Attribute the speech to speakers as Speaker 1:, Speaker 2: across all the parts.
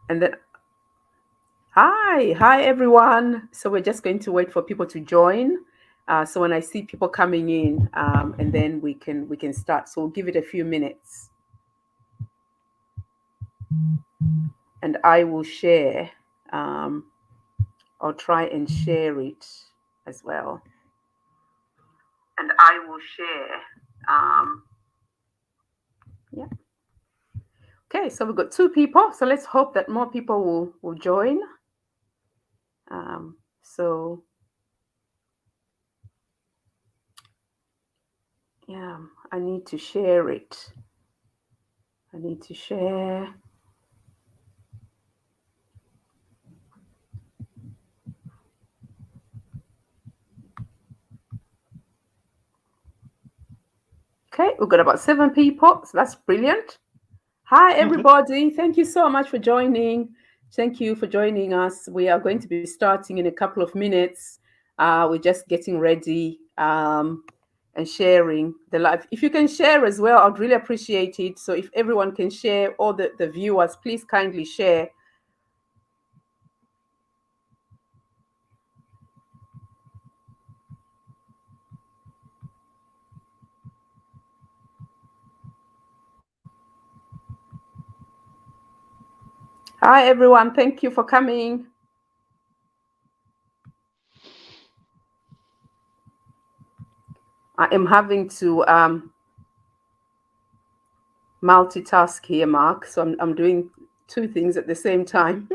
Speaker 1: And then, hi everyone. So we're just going to wait for people to join. So when I see people coming in, and then we can start. So we'll give it a few minutes, and I will share. Um, I'll try and share it as well. And I will share. Yeah. Okay. So we've got two people. So let's hope that more people will join. So yeah, I need to share it. I need to share. Okay, we've got about 7 people, so that's brilliant. Hi, everybody. Thank you so much for joining. Thank you for joining us. We are going to be starting in a couple of minutes. We're just getting ready and sharing the live. If you can share as well, I'd really appreciate it. So if everyone can share, all the viewers, please kindly share. Hi, everyone. Thank you for coming. I am having to multitask here, Mark. So I'm doing two things at the same time.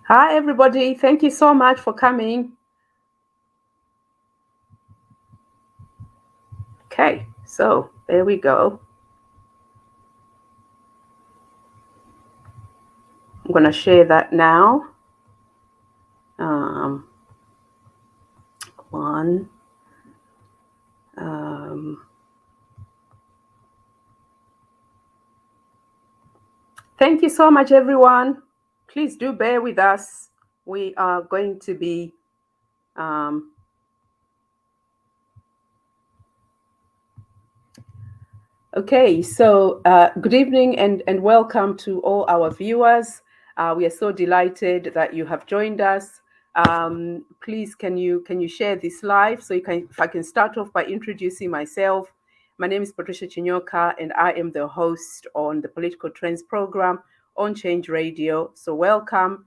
Speaker 1: Hi, everybody. Thank you so much for coming. Okay, so there we go. I'm going to share that now. One. Thank you so much, everyone. Please do bear with us. We are going to be okay, so good evening and welcome to all our viewers. We are so delighted that you have joined us. Please, can you share this live? So if I can start off by introducing myself. My name is Patricia Chinyoka, and I am the host on the Political Trends program on Change Radio. So welcome.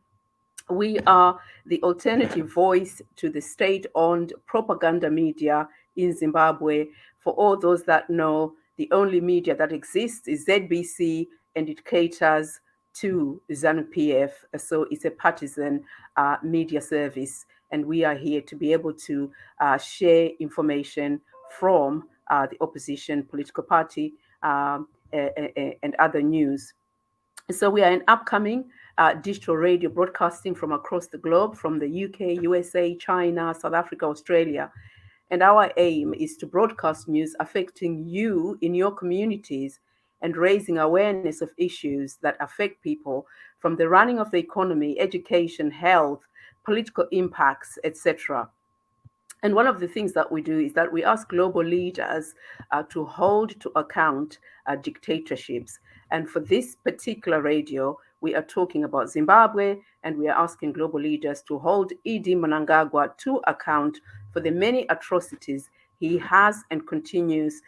Speaker 1: We are the alternative voice to the state-owned propaganda media in Zimbabwe. For all those that know, the only media that exists is ZBC, and it caters to Zanu PF. So it's a partisan media service, and we are here to be able to share information from the opposition political party and other news. So we are an upcoming digital radio broadcasting from across the globe, from the UK, USA, China, South Africa, Australia. And our aim is to broadcast news affecting you in your communities and raising awareness of issues that affect people, from the running of the economy, education, health, political impacts, etc. And one of the things that we do is that we ask global leaders to hold to account dictatorships. And for this particular radio, we are talking about Zimbabwe, and we are asking global leaders to hold Idi Mnangagwa to account for the many atrocities he has and continues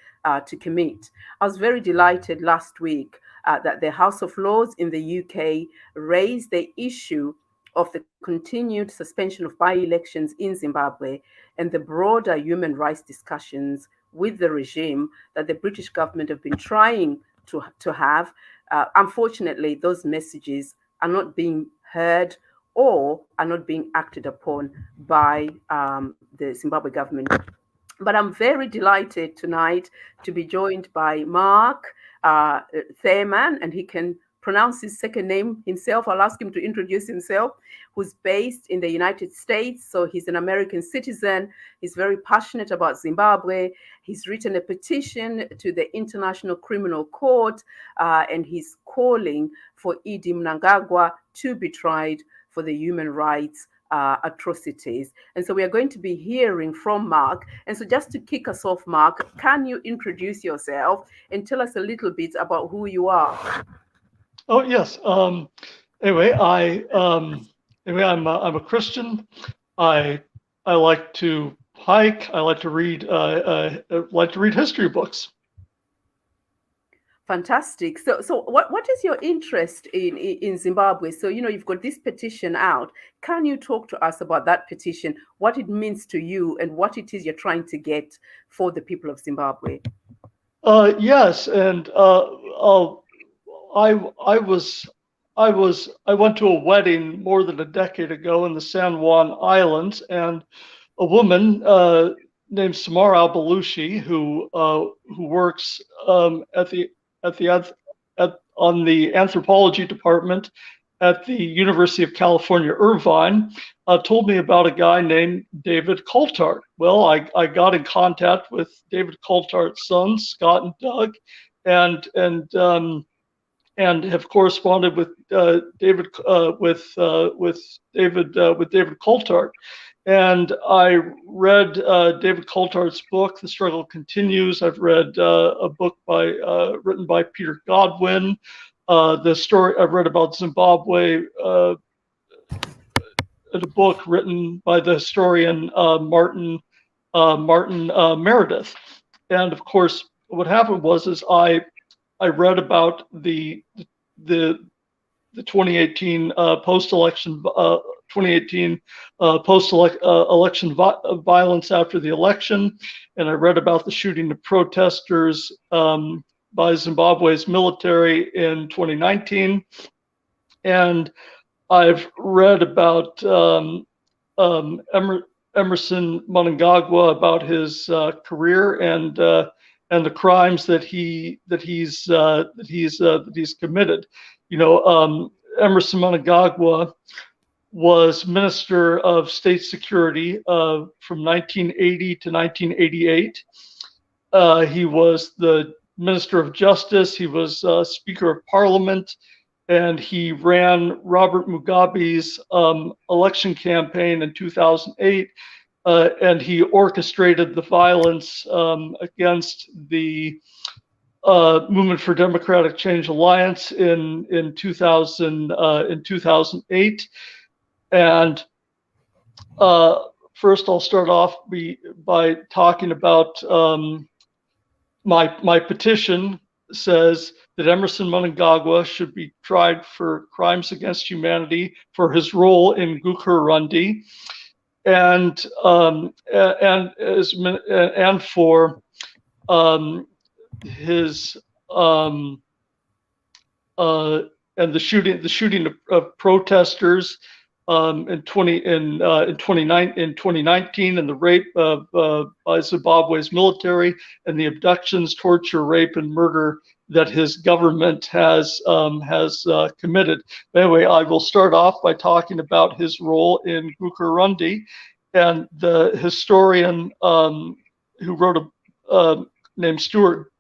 Speaker 1: to commit. I was very delighted last week that the House of Lords in the UK raised the issue of the continued suspension of by-elections in Zimbabwe and the broader human rights discussions with the regime that the British government have been trying to have. Unfortunately, those messages are not being heard or are not being acted upon by the Zimbabwe government. But I'm very delighted tonight to be joined by Mark Themann, and he can pronounce his second name himself. I'll ask him to introduce himself, who's based in the United States. So he's an American citizen. He's very passionate about Zimbabwe. He's written a petition to the International Criminal Court, and he's calling for Idi Mnangagwa to be tried for the human rights atrocities. And so we are going to be hearing from Mark. And so just to kick us off, Mark, can you introduce yourself and tell us a little bit about who you are?
Speaker 2: Oh, yes. Anyway, I'm a Christian. I like to hike. I like to read. I like to read history books.
Speaker 1: Fantastic. So what is your interest in Zimbabwe? So, you've got this petition out. Can you talk to us about that petition, what it means to you, and what it is you're trying to get for the people of Zimbabwe?
Speaker 2: Yes, and I went to a wedding more than a decade ago in the San Juan Islands, and a woman named Samara Al-Balushi, who works on the anthropology department at the University of California, Irvine, told me about a guy named David Coulthard. Well, I got in contact with David Coulthard's sons, Scott and Doug, and have corresponded with David Coulthard. And I read David Coulthard's book, The Struggle Continues. I've read a book written by Peter Godwin. I've read about Zimbabwe, a book written by the historian Martin Meredith. And of course, what happened was I read about the 2018 post-election election violence after the election, and I read about the shooting of protesters by Zimbabwe's military in 2019, and I've read about Emerson Mnangagwa, about his career and the crimes that he's committed. Emerson Mnangagwa was Minister of State Security from 1980 to 1988. He was the Minister of Justice. He was Speaker of Parliament, and he ran Robert Mugabe's election campaign in 2008. And he orchestrated the violence against the Movement for Democratic Change Alliance in 2008. And first, I'll start off by talking about my petition. Says that Emerson Mnangagwa should be tried for crimes against humanity for his role in Gukurahundi, and for his and the shooting of protesters in 2019, and the rape by Zimbabwe's military, and the abductions, torture, rape, and murder that his government has committed. But anyway, I will start off by talking about his role in Gukurahundi, and the historian who wrote named Stuart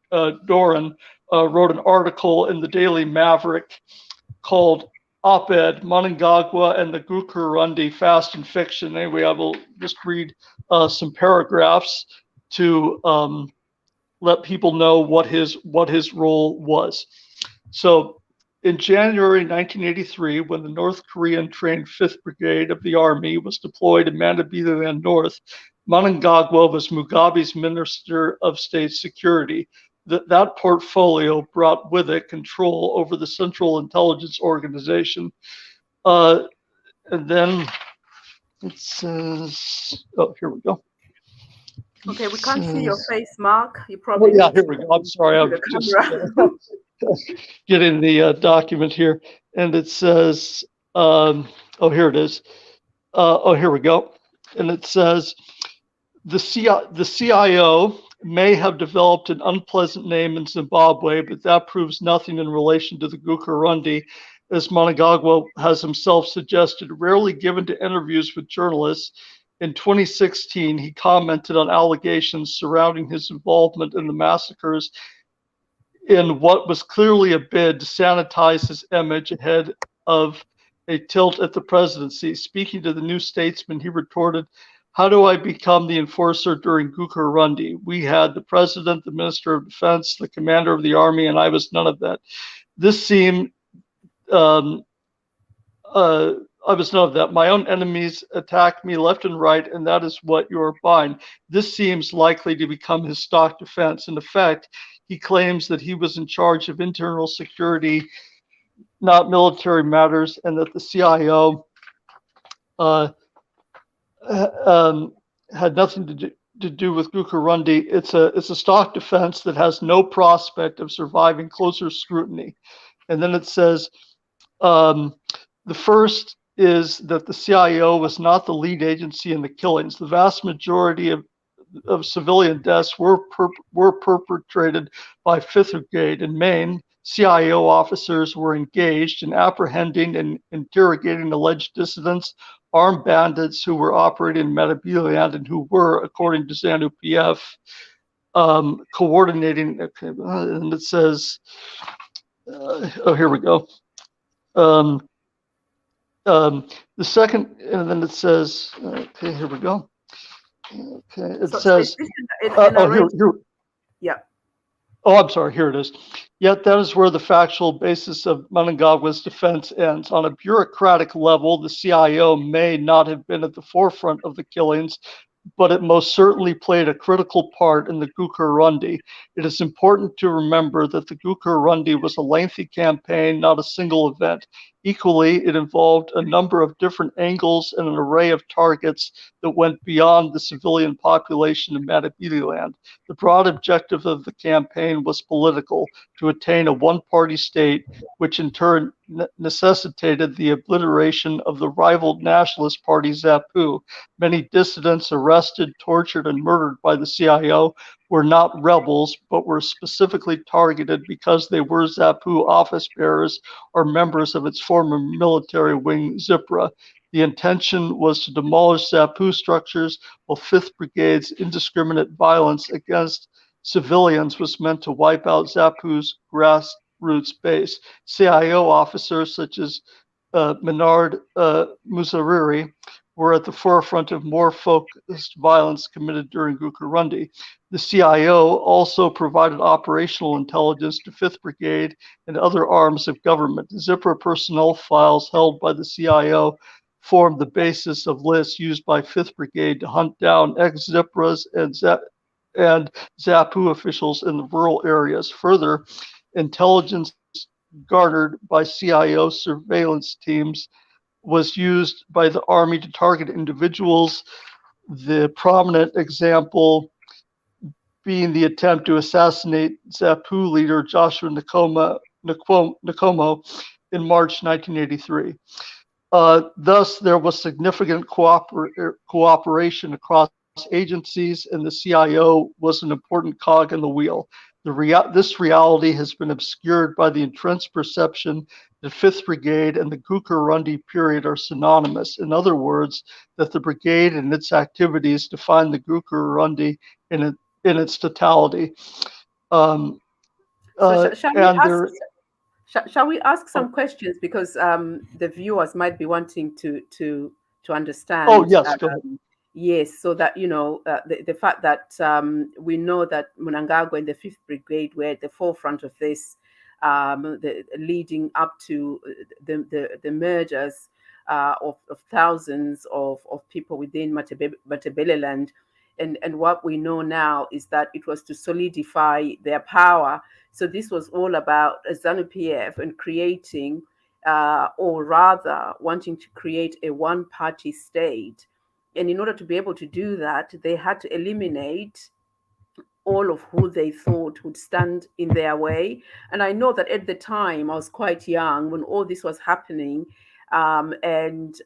Speaker 2: Doran wrote an article in the Daily Maverick called Op-Ed, Mnangagwa and the Gukurahundi Fast and Fiction. Anyway, I will just read some paragraphs to let people know what his role was. So, in January 1983, when the North Korean trained 5th Brigade of the Army was deployed in Mandabile North, Mnangagwa was Mugabe's Minister of State Security. That portfolio brought with it control over the Central Intelligence Organization. And then it says, oh, here we go.
Speaker 1: Okay, we can't see your face, Mark. You probably.
Speaker 2: Oh, yeah, here we go. I'm sorry. I'm just getting the document here. And it says, oh, here it is. Oh, here we go. And it says, the CIO may have developed an unpleasant name in Zimbabwe, but that proves nothing in relation to the Gukurahundi, as Mnangagwa has himself suggested, rarely given to interviews with journalists. In 2016, he commented on allegations surrounding his involvement in the massacres in what was clearly a bid to sanitize his image ahead of a tilt at the presidency. Speaking to the New Statesman, he retorted, "How do I become the enforcer during Gukurahundi? We had the president, the minister of defense, the commander of the army, and I was none of that. This seemed, I was none of that. My own enemies attacked me left and right, and that is what you are buying." This seems likely to become his stock defense. In effect, he claims that he was in charge of internal security, not military matters, and that the CIO had nothing to do with Gukurahundi. It's a stock defense that has no prospect of surviving closer scrutiny. And then it says, the first is that the CIO was not the lead agency in the killings. The vast majority of civilian deaths were perpetrated by 5th Brigade. In Maine, CIO officers were engaged in apprehending and interrogating alleged dissidents, armed bandits who were operating in Metabiland and who were, according to Zanu PF, coordinating. Okay, and it says, here we go. The second, and then it says, okay, here we go. Okay, it says, here.
Speaker 1: Yeah.
Speaker 2: Oh, I'm sorry, here it is. Yet that is where the factual basis of Mnangagwa's defense ends. On a bureaucratic level, the CIO may not have been at the forefront of the killings, but it most certainly played a critical part in the Gukurahundi. It is important to remember that the Gukurahundi was a lengthy campaign, not a single event. Equally, it involved a number of different angles and an array of targets that went beyond the civilian population of Metabiland. The broad objective of the campaign was political, to attain a one-party state, which in turn necessitated the obliteration of the rival nationalist party ZAPU. Many dissidents arrested, tortured, and murdered by the CIO were not rebels, but were specifically targeted because they were ZAPU office bearers or members of its former military wing, ZIPRA. The intention was to demolish ZAPU structures, while 5th Brigade's indiscriminate violence against civilians was meant to wipe out ZAPU's grassroots base. CIO officers such as Menard Musariri were at the forefront of more focused violence committed during Gukurahundi. The CIO also provided operational intelligence to 5th Brigade and other arms of government. ZIPRA personnel files held by the CIO formed the basis of lists used by 5th Brigade to hunt down ex-ZIPRAs and ZAPU officials in the rural areas. Further, intelligence garnered by CIO surveillance teams was used by the army to target individuals. The prominent example being the attempt to assassinate ZAPU leader Joshua Nkomo in March 1983. Thus, there was significant cooperation across agencies, and the CIO was an important cog in the wheel. This reality has been obscured by the entrenched perception that 5th Brigade and the Gukurahundi period are synonymous. In other words, that the brigade and its activities define the Gukurahundi in its totality.
Speaker 1: Shall we ask some questions, because the viewers might be wanting to understand?
Speaker 2: Oh, yes, go ahead.
Speaker 1: Yes, so that, the fact that we know that Mnangagwa and the 5th Brigade were at the forefront of this, leading up to the murders of thousands of people within Matabeleland. And what we know now is that it was to solidify their power. So this was all about Zanu PF and creating, or rather wanting to create a one-party state. And in order to be able to do that, they had to eliminate all of who they thought would stand in their way. And I know that at the time, I was quite young when all this was happening, and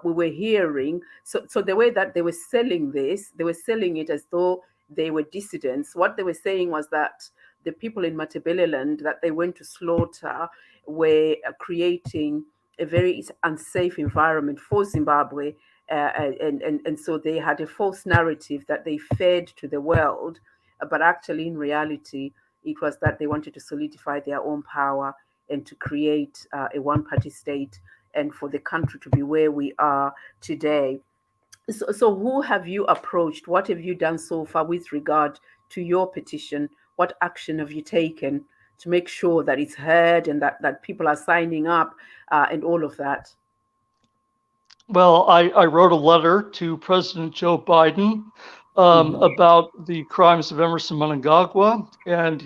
Speaker 1: we were hearing. So the way that they were selling this, they were selling it as though they were dissidents. What they were saying was that the people in Matabeleland that they went to slaughter were creating a very unsafe environment for Zimbabwe, and so they had a false narrative that they fed to the world, but actually in reality it was that they wanted to solidify their own power and to create a one-party state, and for the country to be where we are today. So who have you approached? What have you done so far with regard to your petition? What action have you taken to make sure that it's heard and that people are signing up and all of that?
Speaker 2: Well, I wrote a letter to President Joe Biden about the crimes of Emerson Mnangagwa, and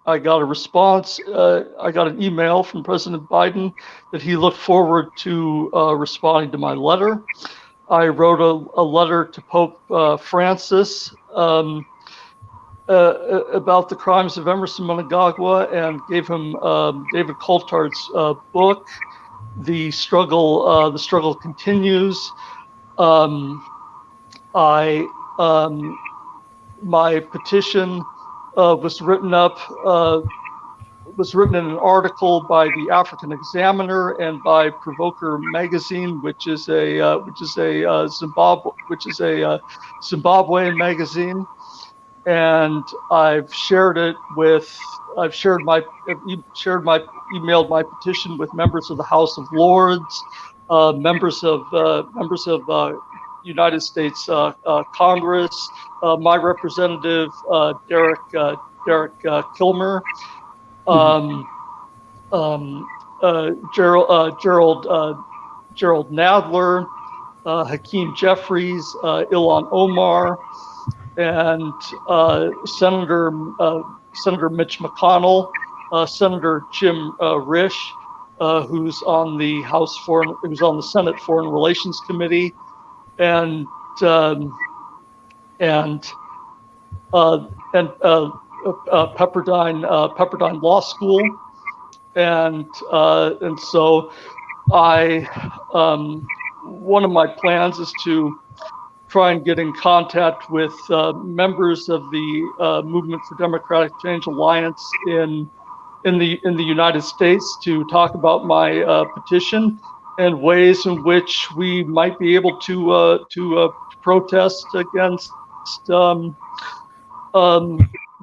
Speaker 2: I got a response. I got an email from President Biden that he looked forward to responding to my letter. I wrote a letter to Pope Francis about the crimes of Emerson Mnangagwa and gave him David Coulthard's book, The Struggle Continues. My petition was written in an article by the African Examiner and by Provoker magazine, which is a Zimbabwean magazine, and I've emailed my petition with members of the House of Lords, members of United States Congress, my representative Derek Kilmer, Gerald Nadler, Hakeem Jeffries, Ilhan Omar, and Senator Mitch McConnell, Senator Jim Risch, who's on the Senate Foreign Relations Committee, and Pepperdine Law School, and so one of my plans is to try and get in contact with members of the Movement for Democratic Change Alliance in the United States to talk about my petition and ways in which we might be able to protest against the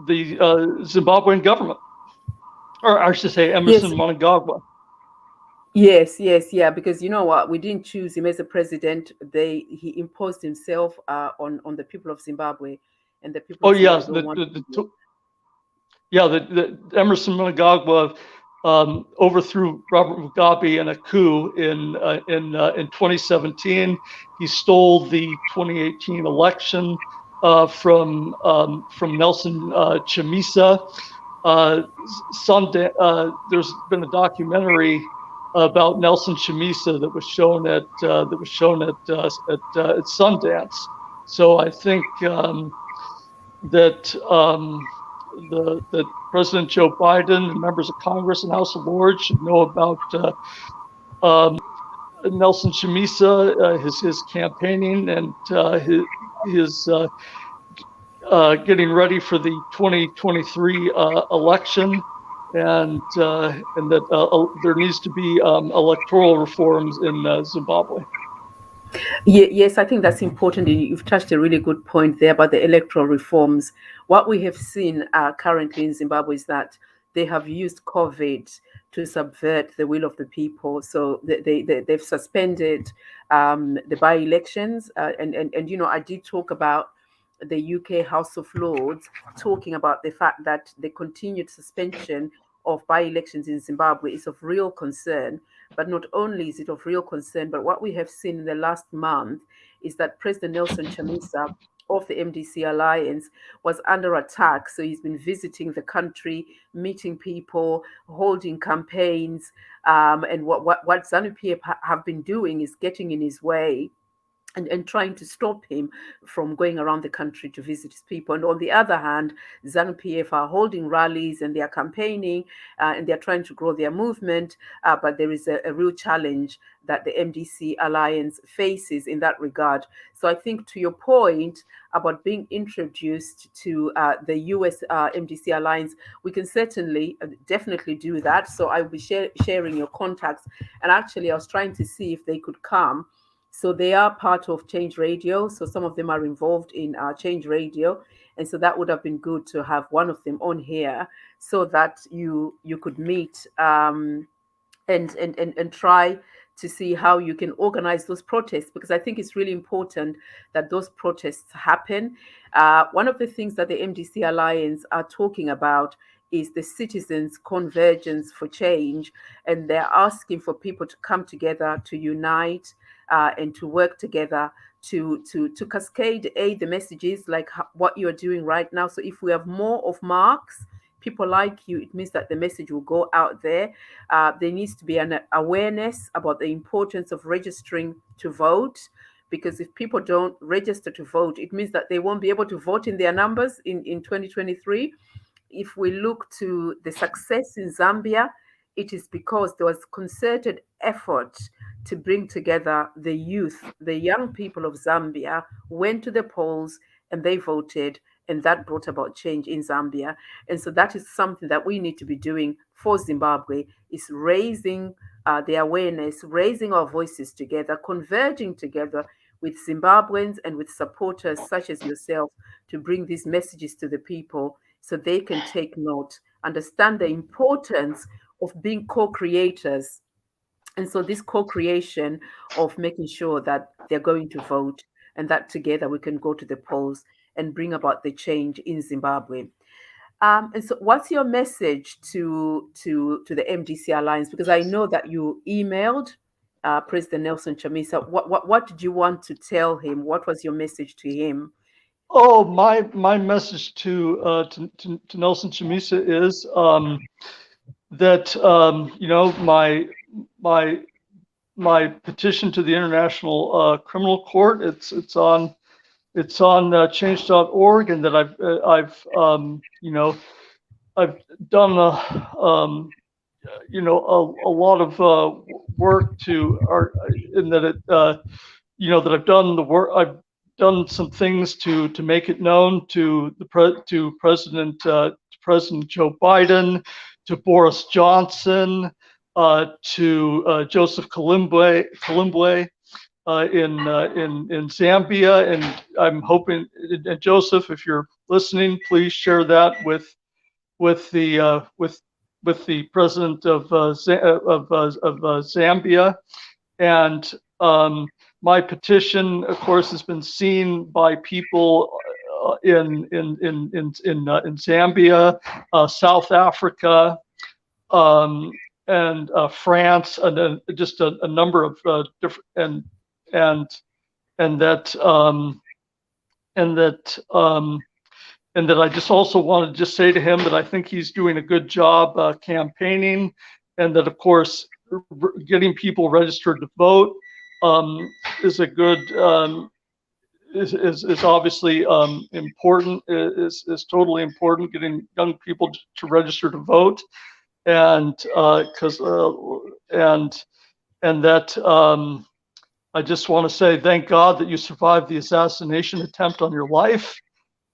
Speaker 2: Zimbabwean government, or I should say Emerson Mnangagwa.
Speaker 1: Yes, yeah, because you know what, we didn't choose him as a president. He imposed himself on the people of Zimbabwe, and the people.
Speaker 2: The Emerson Mnangagwa overthrew Robert Mugabe in a coup in 2017. He stole the 2018 election from Nelson Chamisa. There's been a documentary about Nelson Chamisa that was shown at Sundance. So I think that President Joe Biden and members of Congress and House of Lords should know about Nelson Chamisa, his campaigning, and his getting ready for the 2023 election. And that there needs to be electoral reforms in Zimbabwe.
Speaker 1: Yes, I think that's important. You've touched a really good point there about the electoral reforms. What we have seen currently in Zimbabwe is that they have used COVID to subvert the will of the people. So they've suspended the by-elections. And you know, I did talk about the UK House of Lords talking about the fact that the continued suspension of by-elections in Zimbabwe is of real concern. But not only is it of real concern, but what we have seen in the last month is that President Nelson Chamisa of the MDC Alliance was under attack. So he's been visiting the country, meeting people, holding campaigns, and what Zanu PF have been doing is getting in his way. and trying to stop him from going around the country to visit his people. And on the other hand, Zanu PF are holding rallies and they are campaigning and they're trying to grow their movement. But there is a real challenge that the MDC alliance faces in that regard. So I think to your point about being introduced to the US MDC alliance, we can certainly definitely do that. So I will be sharing your contacts. And actually, I was trying to see if they could come. So they are part of Change Radio. So some of them are involved in Change Radio, and so that would have been good to have one of them on here, so that you could meet and try to see how you can organize those protests, because I think it's really important that those protests happen. One of the things that the MDC Alliance are talking about is the citizens' convergence for change, and they're asking for people to come together, to unite, and to work together to cascade the messages like what you're doing right now. So if we have more of Marks, people like you, it means that the message will go out there. There needs to be an awareness about the importance of registering to vote, because if people don't register to vote, it means that they won't be able to vote in their numbers in 2023. If we look to the success in Zambia, it is because there was concerted effort to bring together the youth, the young people of Zambia, went to the polls and they voted, and that brought about change in Zambia. And so that is something that we need to be doing for Zimbabwe, is raising the awareness, raising our voices together, converging together with Zimbabweans and with supporters such as yourself to bring these messages to the people so they can take note, understand the importance of being co-creators. And so this co-creation of making sure that they're going to vote, and that together we can go to the polls and bring about the change in Zimbabwe. And so what's your message to the MDC Alliance? Because I know that you emailed President Nelson Chamisa. What did you want to tell him? What was your message to him?
Speaker 2: Oh, my message to Nelson Chamisa is that my petition to the International Criminal Court, it's on change.org, and that I've done a lot of work in that that I've done the work. I've done some things to make it known to President Joe Biden, to Boris Johnson, to Joseph Kalimbwe in Zambia, and I'm hoping, and Joseph, if you're listening, please share that with the president of Zambia. And my petition, of course, has been seen by people in Zambia, South Africa, and France, and just a number of different and that I just also want to just say to him that I think he's doing a good job campaigning, and that of course getting people registered to vote is a good is obviously important, is totally important, getting young people to register to vote, and that I just want to say thank God that you survived the assassination attempt on your life,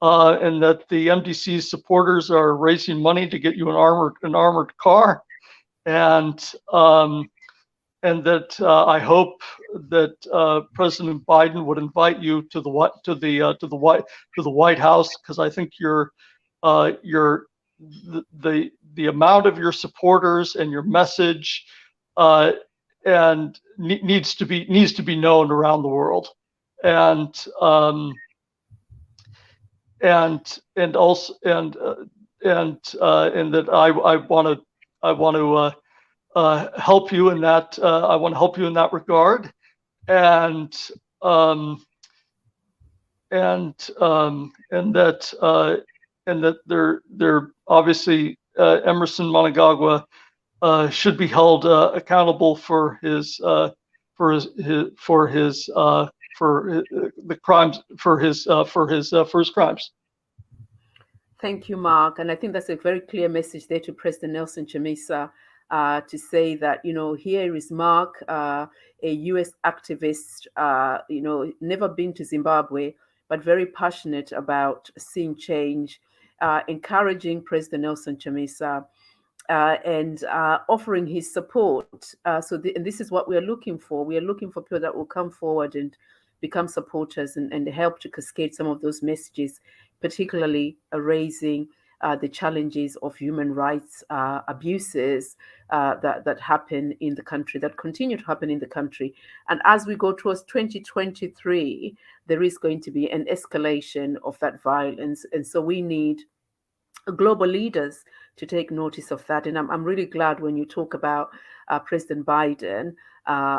Speaker 2: and that the MDC supporters are raising money to get you an armored car, and that I hope that President Biden would invite you to the White House, because I think the amount of your supporters and your message and needs to be known around the world, and also that I want to help you in that. I want to help you in that regard, and that they're obviously Emerson Mnangagwa should be held accountable for his the crimes for his crimes.
Speaker 1: Thank you, Mark. And I think that's a very clear message there to President Nelson Chamisa, to say that, here is Mark, a U.S. activist, never been to Zimbabwe, but very passionate about seeing change, encouraging President Nelson Chamisa, and offering his support. And this is what we are looking for. We are looking for people that will come forward and become supporters and help to cascade some of those messages, particularly raising the challenges of human rights abuses that happen in the country, that continue to happen in the country. And as we go towards 2023, there is going to be an escalation of that violence. And so we need global leaders to take notice of that. And I'm really glad when you talk about President Biden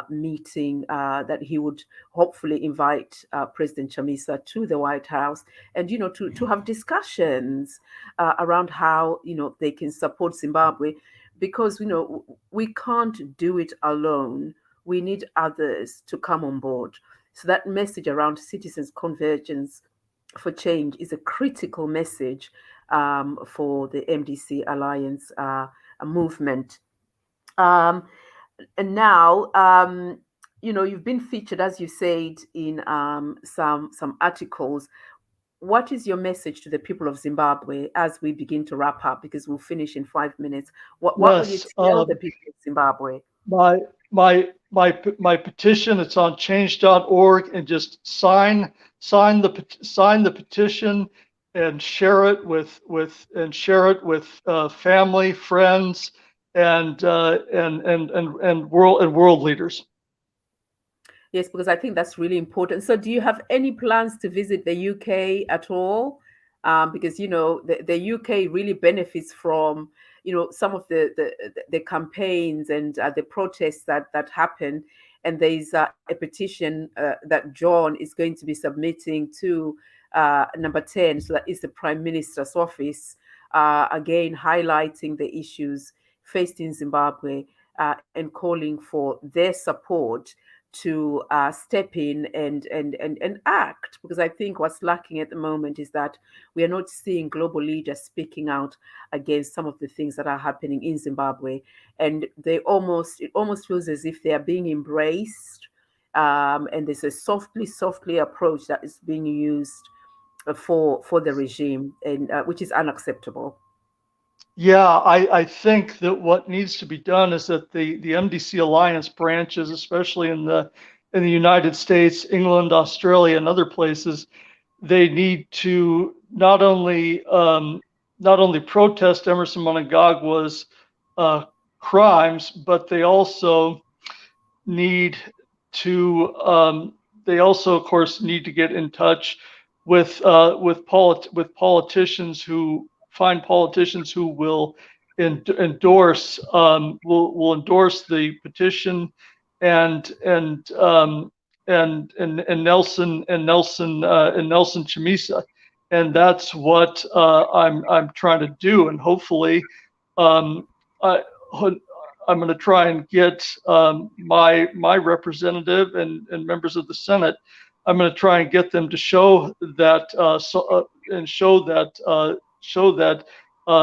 Speaker 1: meeting, that he would hopefully invite President Chamisa to the White House and, to have discussions around how, they can support Zimbabwe, because, we can't do it alone. We need others to come on board. So that message around citizens' convergence for change is a critical message for the MDC Alliance movement. And now, you've been featured, as you said, in some articles. What is your message to the people of Zimbabwe as we begin to wrap up? Because we'll finish in 5 minutes. What will you tell the people of Zimbabwe?
Speaker 2: My petition, it's on change.org, and just sign the petition and share it with family, friends, and world leaders.
Speaker 1: Yes, because I think that's really important. So do you have any plans to visit the UK at all? Because, the UK really benefits from, some of the campaigns and the protests that happen. And there's a petition that John is going to be submitting to number 10. So that is the Prime Minister's office, again, highlighting the issues faced in Zimbabwe and calling for their support to step in and act, because I think what's lacking at the moment is that we are not seeing global leaders speaking out against some of the things that are happening in Zimbabwe, and it almost feels as if they are being embraced, and there's a softly approach that is being used for the regime, and which is unacceptable.
Speaker 2: Yeah, I think that what needs to be done is that the MDC Alliance branches, especially in the United States, England, Australia, and other places, they need to not only protest Emerson Mnangagwa's crimes, but they also need to of course, need to get in touch with politicians who find politicians who will endorse the petition and Nelson Chamisa, and that's what I'm trying to do, and hopefully I'm going to try and get my representative and members of the Senate. I'm going to try and get them to show that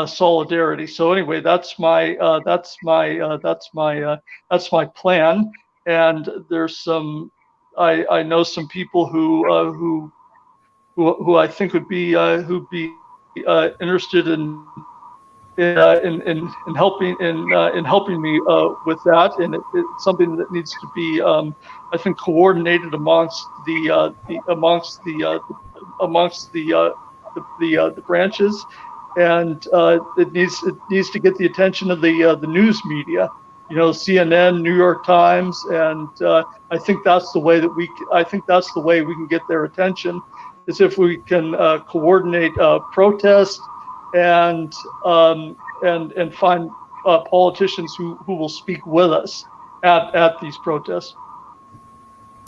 Speaker 2: solidarity. So anyway, that's my plan. And there's some I know some people who I think would be interested in helping me with that, and it's something that needs to be I think coordinated amongst the branches, and it needs to get the attention of the news media, CNN, New York Times, and I think that's the way we can get their attention, is if we can coordinate protest and find politicians who will speak with us at these protests.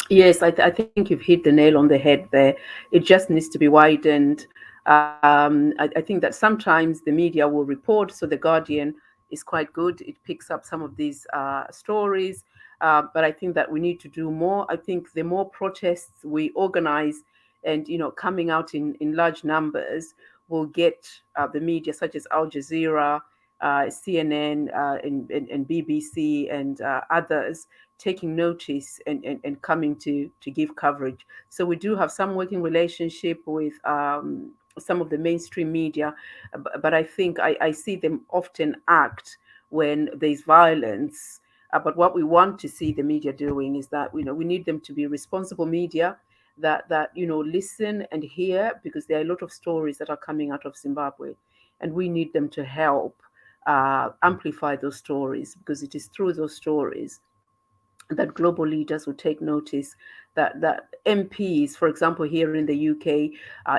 Speaker 1: Yes, I think you've hit the nail on the head there. It just needs to be widened. I think that sometimes the media will report, so the Guardian is quite good. It picks up some of these stories, But I think that we need to do more. I think the more protests we organize and, coming out in large numbers will get the media such as Al Jazeera, CNN, and BBC and others taking notice and coming to give coverage. So we do have some working relationship with some of the mainstream media, but I think I see them often act when there's violence. But what we want to see the media doing is that we need them to be responsible media that listen and hear, because there are a lot of stories that are coming out of Zimbabwe, and we need them to help amplify those stories, because it is through those stories that global leaders will take notice, that MPs, for example, here in the UK,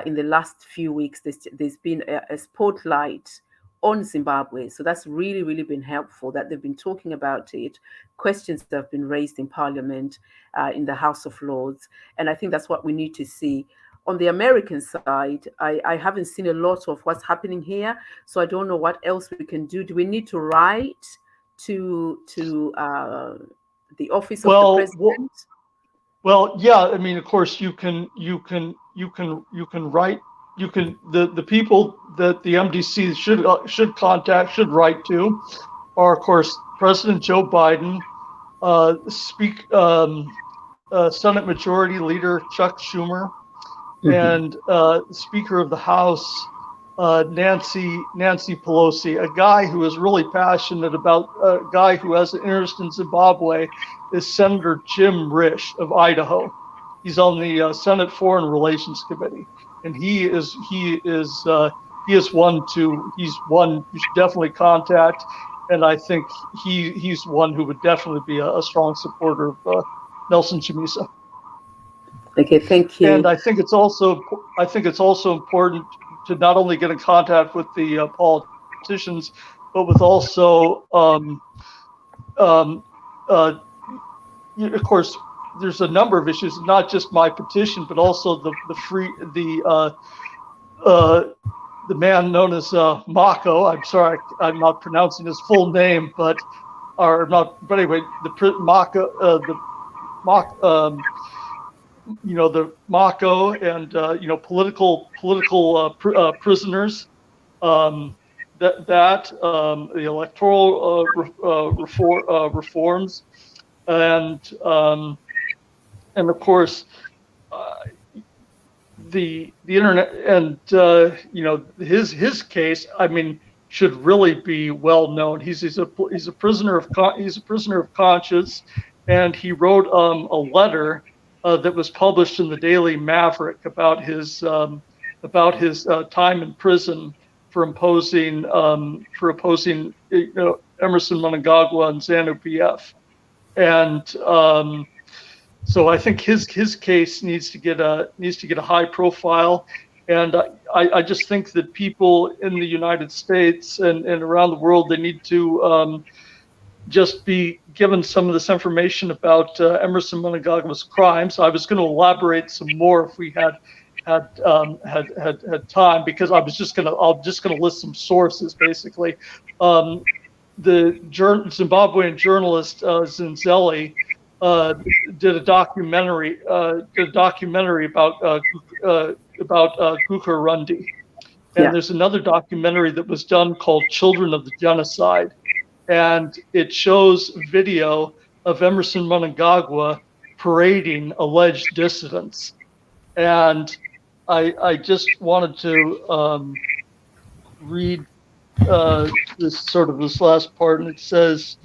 Speaker 1: in the last few weeks, there's been a spotlight on Zimbabwe. So that's really, really been helpful, that they've been talking about it. Questions that have been raised in Parliament, in the House of Lords. And I think that's what we need to see. On the American side, I haven't seen a lot of what's happening here. So I don't know what else we can do. Do we need to write to the office of the president?
Speaker 2: Well, yeah. I mean, of course, you can write. The people that the MDC should write to are, of course, President Joe Biden, Senate Majority Leader Chuck Schumer, and Speaker of the House Nancy Pelosi. A guy who is really passionate about, a guy who has an interest in Zimbabwe is Senator Jim Risch of Idaho. He's on the Senate Foreign Relations Committee, and he's one you should definitely contact. And I think he's one who would definitely be a strong supporter of Nelson Chamisa.
Speaker 1: Okay, thank you.
Speaker 2: And I think it's also important to not only get in contact with the politicians, but with also, of course, there's a number of issues, not just my petition, but also the man known as Mako. I'm sorry, I'm not pronouncing his full name, but anyway, the Mako, the Mako and political prisoners, the electoral reforms, and of course the internet, and his case, I mean, should really be well known. He's a prisoner of conscience, and he wrote a letter that was published in the Daily Maverick about his time in prison for opposing Emerson Mnangagwa and Zanu PF, and so I think his case needs to get a high profile, and I just think that people in the United States and around the world, they need to just be given some of this information about Emerson Mnangagwa's crimes. I was going to elaborate some more if we had time, because I'm just going to list some sources basically. The Zimbabwean journalist Zinzeli did a documentary about Gukurahundi, and there's another documentary that was done called Children of the Genocide, and it shows video of Emerson Mnangagwa parading alleged dissidents. And I just wanted to read this last part, and it says,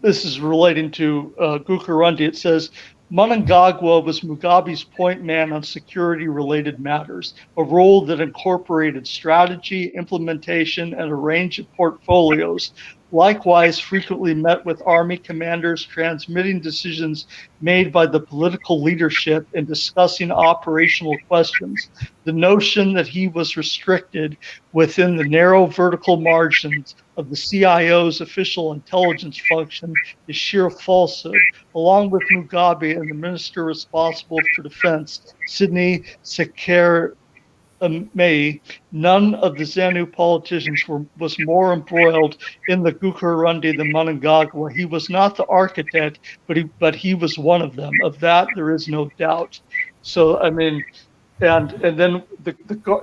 Speaker 2: this is relating to Gukurahundi. It says, Mnangagwa was Mugabe's point man on security-related matters, a role that incorporated strategy, implementation, and a range of portfolios. Likewise, frequently met with army commanders, transmitting decisions made by the political leadership and discussing operational questions. The notion that he was restricted within the narrow vertical margins of the CIO's official intelligence function is sheer falsehood. Along with Mugabe and the minister responsible for defense, Sidney Sekeria, May, none of the Zanu politicians was more embroiled in the Gukurahundi than Mnangagwa. He was not the architect, but he was one of them. Of that, there is no doubt. So I mean, and then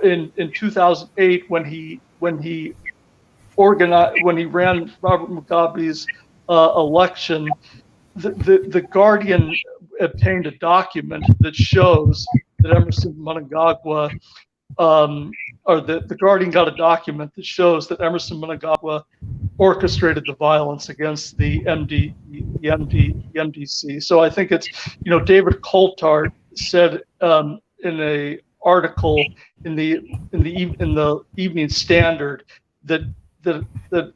Speaker 2: in 2008 when he ran Robert Mugabe's election, the Guardian obtained a document that shows that Emerson Mnangagwa, or the Guardian got a document that shows that Emerson Mnangagwa orchestrated the violence against the MDC. So I think it's, David Coulthard said in a article in the Evening Standard that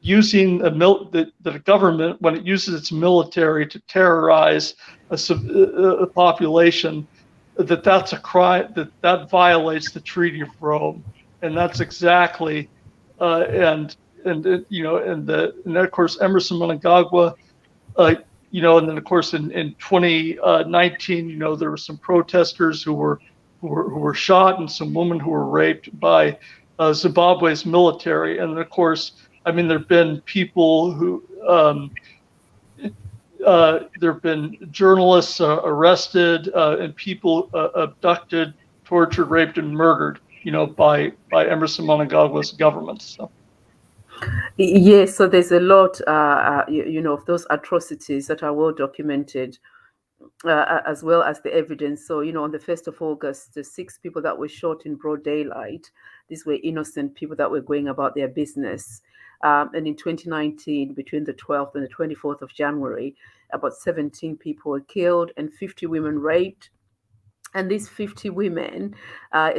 Speaker 2: using that a government, when it uses its military to terrorize a population, that's a crime, that violates the Treaty of Rome, and that's exactly and then of course Emerson Mnangagwa, and then of course in 2019, there were some protesters who were shot and some women who were raped by Zimbabwe's military, and then of course, I mean, there've been people who there have been journalists arrested and people abducted, tortured, raped, and murdered, by Emerson Mnangagwa's government. So.
Speaker 1: Yes, so there's a lot, of those atrocities that are well documented, as well as the evidence. So, on the 1st of August, the 6 people that were shot in broad daylight, these were innocent people that were going about their business. And in 2019, between the 12th and the 24th of January, about 17 people were killed and 50 women raped. And these 50 women,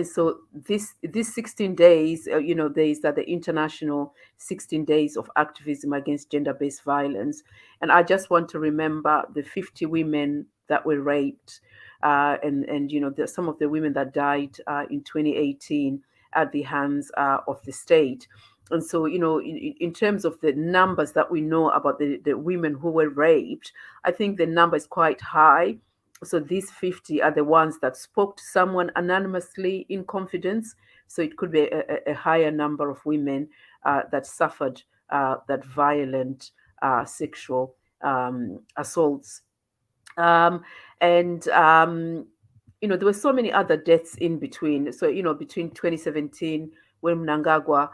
Speaker 1: so these 16 days, days that the international 16 days of activism against gender-based violence. And I just want to remember the 50 women that were raped, and some of the women that died in 2018 at the hands of the state. And so, in terms of the numbers that we know about the women who were raped, I think the number is quite high. So these 50 are the ones that spoke to someone anonymously in confidence. So it could be a higher number of women that suffered that violent sexual assaults. There were so many other deaths in between. So, between 2017, when Mnangagwa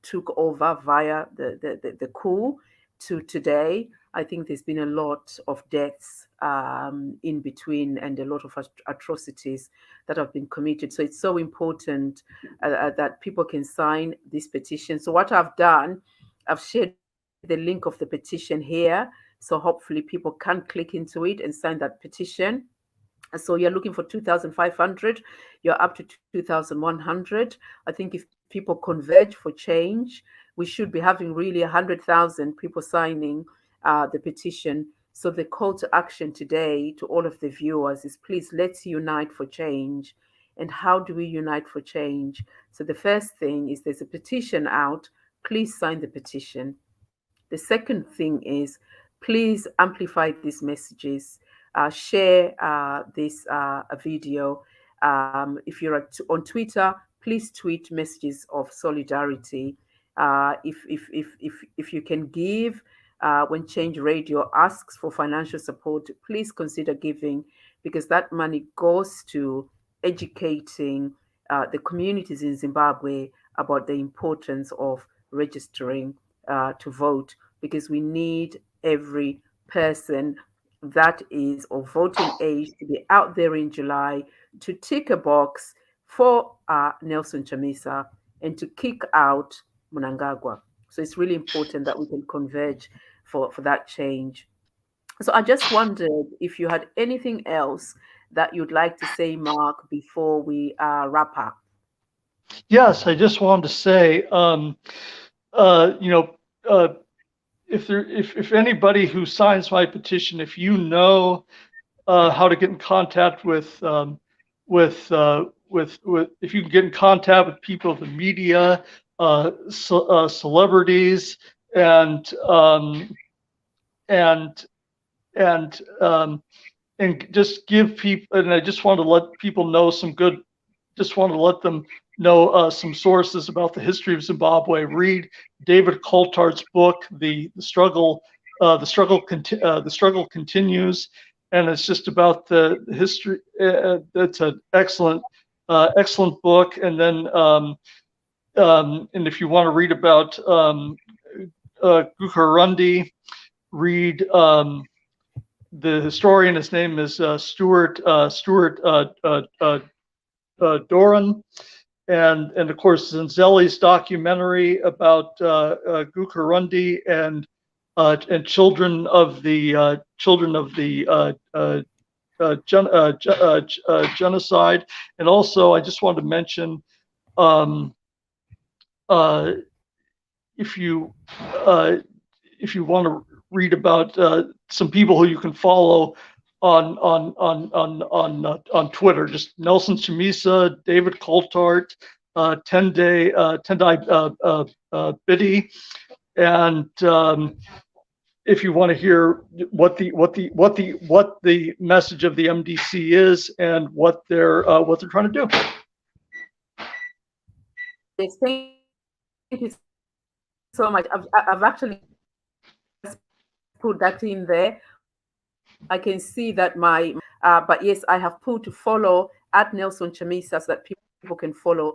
Speaker 1: took over via the coup, to today, I think there's been a lot of deaths in between and a lot of atrocities that have been committed. So it's so important that people can sign this petition. So what I've done, I've shared the link of the petition here. So hopefully people can click into it and sign that petition. So you're looking for 2,500, you're up to 2,100. I think if people converge for change, we should be having really 100,000 people signing the petition. So the call to action today to all of the viewers is, please, let's unite for change. And how do we unite for change? So the first thing is, there's a petition out. Please sign the petition. The second thing is, please amplify these messages. Share this video. If you're on Twitter, please tweet messages of solidarity. If you can give, when Change Radio asks for financial support, please consider giving, because that money goes to educating the communities in Zimbabwe about the importance of registering to vote, because we need every person that is of voting age to be out there in July to tick a box for Nelson Chamisa and to kick out Mnangagwa. So it's really important that we can converge for that change. So I just wondered if you had anything else that you'd like to say, Mark, before we wrap up.
Speaker 2: Yes, I just wanted to say, if anybody who signs my petition, if you know how to get in contact with if you can get in contact with people of the media, celebrities, and just give people, and I just want to let people know some good just want to let them know some sources about the history of Zimbabwe. Read David Coulthard's book, The Struggle Continues, and it's just about the history. It's an excellent book. And then and if you want to read about Gukurahundi, read the historian. His name is Stuart Doran, and of course Zanzelli's documentary about Gukurahundi and children of the genocide. And also, I just wanted to mention, if you want to read about some people who you can follow on Twitter, just Nelson Chamisa, David Coulthard, Tendai Biddy, and if you want to hear what the message of the MDC is and what they're trying to do.
Speaker 1: Yes, thank you so much. I've actually put that in there. I can see that but yes, I have put to follow at Nelson Chamisa so that people can follow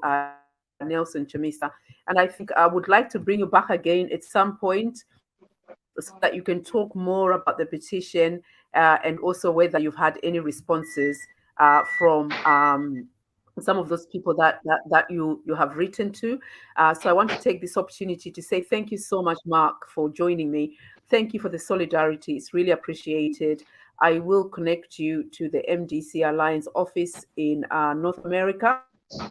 Speaker 1: Nelson Chamisa. And I think I would like to bring you back again at some point so that you can talk more about the petition and also whether you've had any responses from some of those people that you have written to. So I want to take this opportunity to say thank you so much, Mark, for joining me. Thank you for the solidarity. It's really appreciated. I will connect you to the MDC Alliance office in North America, to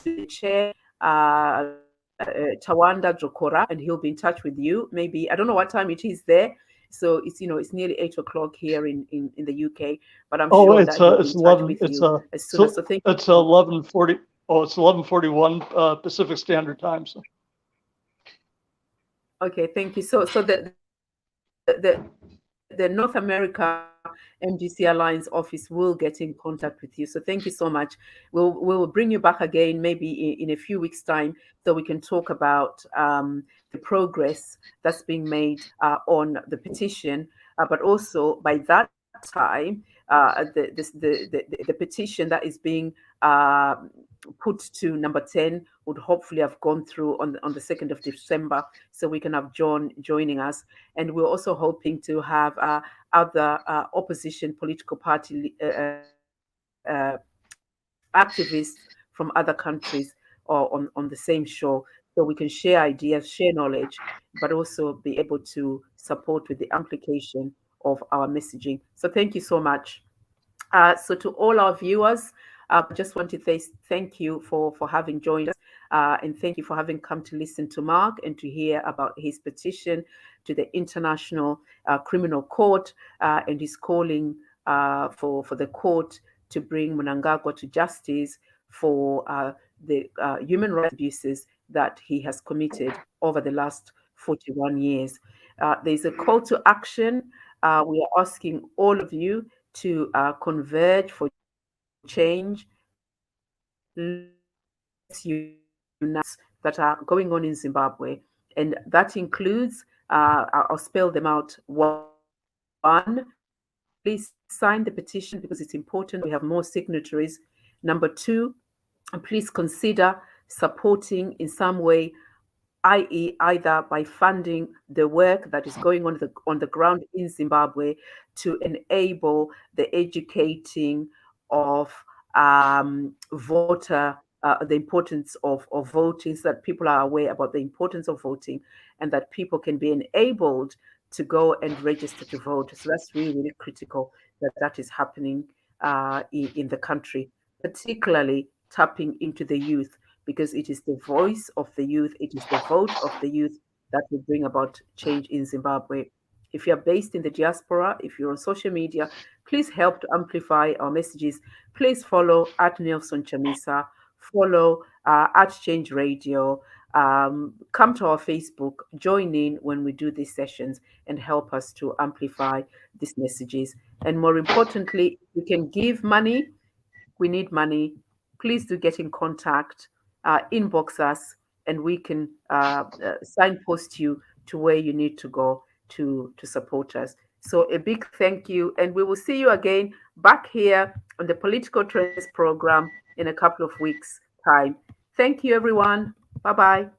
Speaker 1: the chair, Tawanda Jokora, and he'll be in touch with you. Maybe, I don't know what time it is there. So it's it's nearly 8 o'clock here in the UK, but I'm sure that he'll be in touch with you as soon as. So thank you.
Speaker 2: It's 11:40. Oh, it's 11:41 Pacific Standard Time. So.
Speaker 1: Okay, thank you. So the North America MDC Alliance office will get in contact with you. So thank you so much. We'll bring you back again maybe in a few weeks' time so we can talk about the progress that's being made on the petition, but also by that time the petition that is being put to number 10 would hopefully have gone through on the 2nd of December, so we can have John joining us. And we're also hoping to have other opposition political party activists from other countries or on the same show, so we can share ideas, share knowledge, but also be able to support with the amplification of our messaging. So thank you so much. So to all our viewers, I just want to say thank you for having joined us, and thank you for having come to listen to Mark and to hear about his petition to the International Criminal Court, and his calling for the court to bring Mnangagwa to justice for the human rights abuses that he has committed over the last 41 years. There's a call to action. We are asking all of you to converge for change. Let's unite that are going on in Zimbabwe, and that includes, I'll spell them out. One, please sign the petition because it's important. We have more signatories. Number two, please consider supporting in some way, i.e., either by funding the work that is going on the ground in Zimbabwe to enable the educating of voter, the importance of voting, so that people are aware about the importance of voting and that people can be enabled to go and register to vote. So that's really, really critical that is happening in the country, particularly tapping into the youth, because it is the voice of the youth, it is the vote of the youth that will bring about change in Zimbabwe. If you're based in the diaspora, if you're on social media, please help to amplify our messages. Please follow at Nelson Chamisa, follow at Change Radio, come to our Facebook, join in when we do these sessions and help us to amplify these messages. And more importantly, we can give money. We need money. please do get in contact, inbox us, and we can signpost you to where you need to go to support us. So a big thank you, and we will see you again back here on the Political Trends program in a couple of weeks' time. Thank you, everyone. Bye bye.